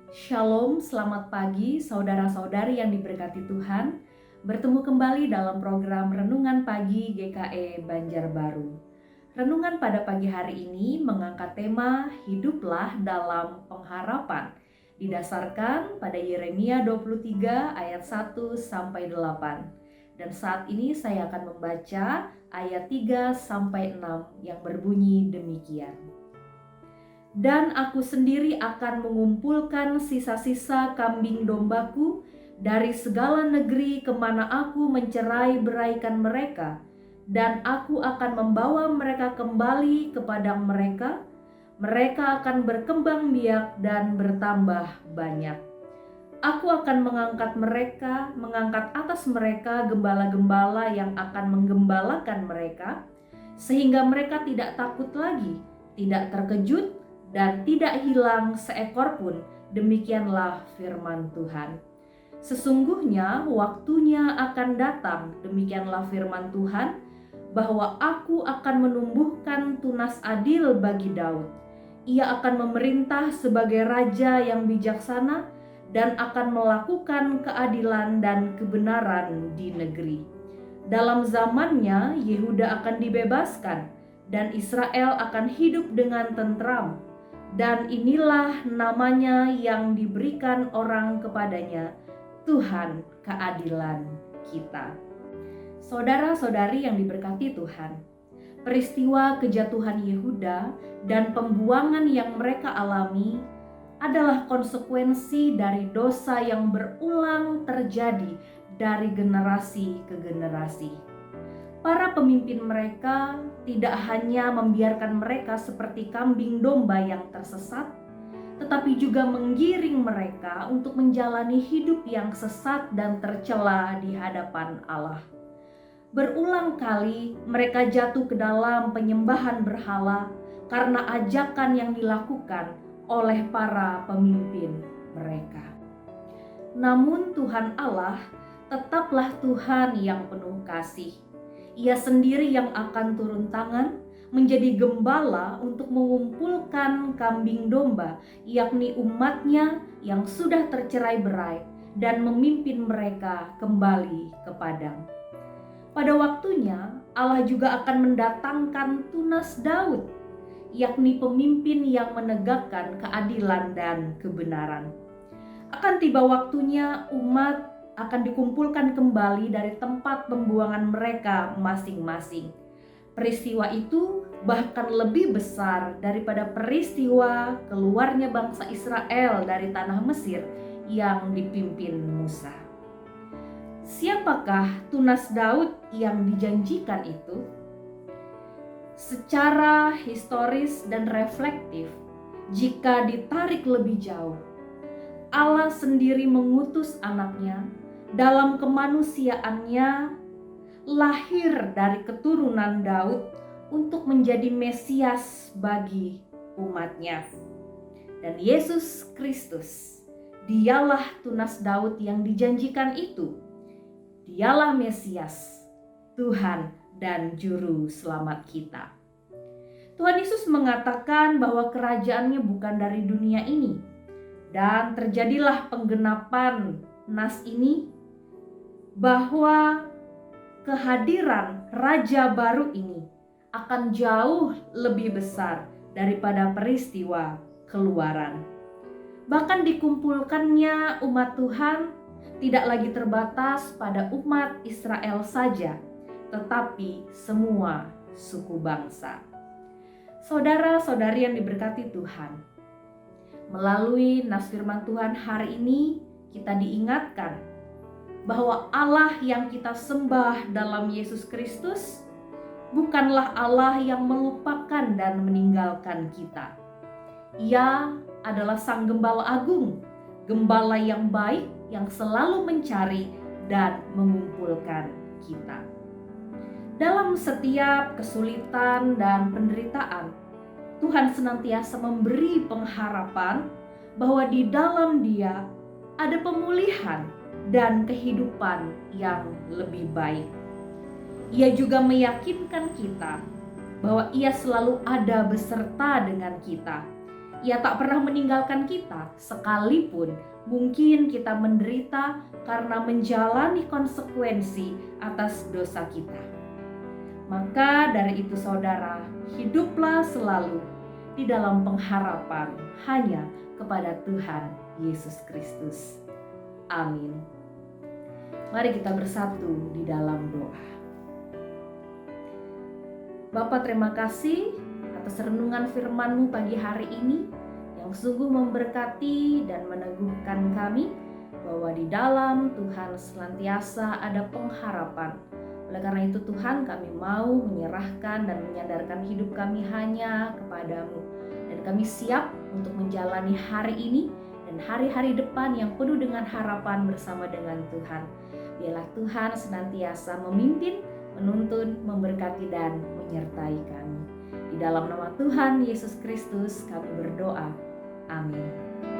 Shalom, selamat pagi saudara-saudari yang diberkati Tuhan. Bertemu kembali dalam program Renungan Pagi GKE Banjarbaru. Renungan pada pagi hari ini mengangkat tema Hiduplah dalam Pengharapan, didasarkan pada Yeremia 23 ayat 1 sampai 8. Dan saat ini saya akan membaca ayat 3 sampai 6 yang berbunyi demikian. Dan aku sendiri akan mengumpulkan sisa-sisa kambing dombaku dari segala negeri kemana aku mencerai beraikan mereka, dan aku akan membawa mereka kembali ke padang mereka. Mereka akan berkembang biak dan bertambah banyak. Aku akan mengangkat atas mereka gembala-gembala yang akan menggembalakan mereka, sehingga mereka tidak takut lagi, tidak terkejut, dan tidak hilang seekor pun. Demikianlah firman Tuhan. Sesungguhnya waktunya akan datang, demikianlah firman Tuhan, bahwa aku akan menumbuhkan tunas adil bagi Daud. Ia akan memerintah sebagai raja yang bijaksana dan akan melakukan keadilan dan kebenaran di negeri. Dalam zamannya Yehuda akan dibebaskan dan Israel akan hidup dengan tentram. Dan inilah namanya yang diberikan orang kepadanya, Tuhan keadilan kita. Saudara-saudari yang diberkati Tuhan, peristiwa kejatuhan Yehuda dan pembuangan yang mereka alami adalah konsekuensi dari dosa yang berulang terjadi dari generasi ke generasi. Para pemimpin mereka tidak hanya membiarkan mereka seperti kambing domba yang tersesat, tetapi juga menggiring mereka untuk menjalani hidup yang sesat dan tercela di hadapan Allah. Berulang kali mereka jatuh ke dalam penyembahan berhala karena ajakan yang dilakukan oleh para pemimpin mereka. Namun Tuhan Allah tetaplah Tuhan yang penuh kasih. Ia sendiri yang akan turun tangan menjadi gembala untuk mengumpulkan kambing domba, yakni umatnya yang sudah tercerai-berai, dan memimpin mereka kembali ke padang. Pada waktunya Allah juga akan mendatangkan tunas Daud, yakni pemimpin yang menegakkan keadilan dan kebenaran. Akan tiba waktunya umat akan dikumpulkan kembali dari tempat pembuangan mereka masing-masing. Peristiwa itu bahkan lebih besar daripada peristiwa keluarnya bangsa Israel dari tanah Mesir yang dipimpin Musa. Siapakah tunas Daud yang dijanjikan itu? Secara historis dan reflektif, jika ditarik lebih jauh, Allah sendiri mengutus anaknya dalam kemanusiaannya lahir dari keturunan Daud untuk menjadi Mesias bagi umatnya. Dan Yesus Kristus, dialah tunas Daud yang dijanjikan itu. Dialah Mesias, Tuhan dan Juru Selamat kita. Tuhan Yesus mengatakan bahwa kerajaannya bukan dari dunia ini. Dan terjadilah penggenapan nas ini, bahwa kehadiran Raja baru ini akan jauh lebih besar daripada peristiwa keluaran. Bahkan dikumpulkannya umat Tuhan tidak lagi terbatas pada umat Israel saja, tetapi semua suku bangsa. Saudara-saudari yang diberkati Tuhan, melalui nas firman Tuhan hari ini kita diingatkan bahwa Allah yang kita sembah dalam Yesus Kristus bukanlah Allah yang melupakan dan meninggalkan kita. Ia adalah Sang Gembala Agung, Gembala yang baik yang selalu mencari dan mengumpulkan kita. Dalam setiap kesulitan dan penderitaan, Tuhan senantiasa memberi pengharapan bahwa di dalam Dia ada pemulihan dan kehidupan yang lebih baik. Ia juga meyakinkan kita bahwa Ia selalu ada beserta dengan kita Ia tak pernah meninggalkan kita sekalipun mungkin kita menderita karena menjalani konsekuensi atas dosa kita. Maka dari itu saudara, hiduplah selalu di dalam pengharapan hanya kepada Tuhan Yesus Kristus. Amin. Mari kita bersatu di dalam doa. Bapa, terima kasih atas renungan firman-Mu pagi hari ini yang sungguh memberkati dan meneguhkan kami bahwa di dalam Tuhan senantiasa ada pengharapan. Oleh karena itu Tuhan, kami mau menyerahkan dan menyandarkan hidup kami hanya kepada-Mu. Dan kami siap untuk menjalani hari ini dan hari-hari depan yang penuh dengan harapan bersama dengan Tuhan. Biarlah Tuhan senantiasa memimpin, menuntun, memberkati dan menyertai kami. Di dalam nama Tuhan Yesus Kristus kami berdoa. Amin.